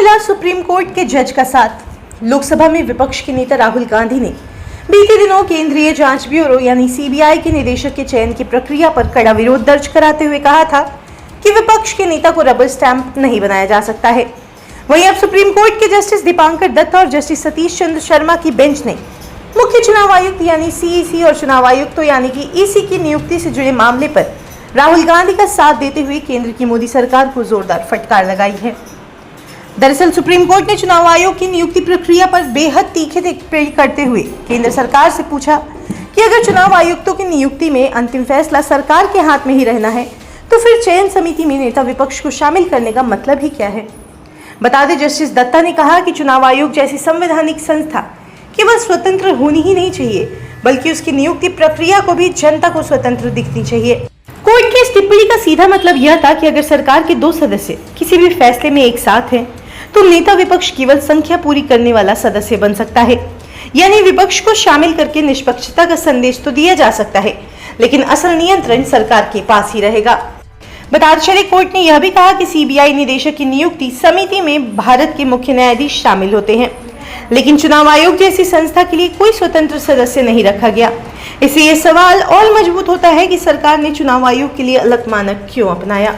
मिला supreme court के जज का साथ। लोकसभा में विपक्ष के नेता राहुल गांधी ने बीते दिनों केंद्रीय जांच ब्यूरो यानी सीबीआई के निदेशक के चयन की प्रक्रिया पर कड़ा विरोध दर्ज कराते हुए कहा था कि विपक्ष के नेता को रबर स्टैंप नहीं बनाया जा सकता है। वहीं अब सुप्रीम कोर्ट के जस्टिस दीपांकर दत्ता और जस्टिस सतीश चंद्र शर्मा की बेंच ने मुख्य चुनाव आयुक्त यानी सीईसी और चुनाव आयुक्त यानी कि ईसी की नियुक्ति से जुड़े मामले पर राहुल गांधी का साथ देते हुए केंद्र की मोदी सरकार को जोरदार फटकार लगाई है। दरअसल सुप्रीम कोर्ट ने चुनाव आयोग की नियुक्ति प्रक्रिया पर बेहद तीखे टिप्पणी करते हुए केंद्र सरकार से पूछा कि अगर चुनाव आयुक्तों की नियुक्ति में अंतिम फैसला सरकार के हाथ में ही रहना है तो फिर चयन समिति में नेता विपक्ष को शामिल करने का मतलब ही क्या है। बता दें, जस्टिस दत्ता ने कहा कि चुनाव आयोग जैसी संवैधानिक संस्था केवल स्वतंत्र होनी ही नहीं चाहिए बल्कि उसकी नियुक्ति प्रक्रिया को भी जनता को स्वतंत्र दिखनी चाहिए। कोर्ट की इस टिप्पणी का सीधा मतलब यह था कि अगर सरकार के 2 सदस्य किसी भी फैसले में एक साथ हैं तो नेता विपक्ष केवल संख्या पूरी करने वाला सदस्य बन सकता है, यानी विपक्ष को शामिल करके निष्पक्षता का संदेश तो दिया जा सकता है लेकिन असल नियंत्रण सरकार के पास ही रहेगा। बताते चले, कोर्ट ने यह भी कहा कि सीबीआई निदेशक की नियुक्ति समिति में भारत के मुख्य न्यायाधीश शामिल होते हैं लेकिन चुनाव आयोग जैसी संस्था के लिए कोई स्वतंत्र सदस्य नहीं रखा गया। इससे यह सवाल और मजबूत होता है कि सरकार ने चुनाव आयोग के लिए अलग मानक क्यों अपनाया।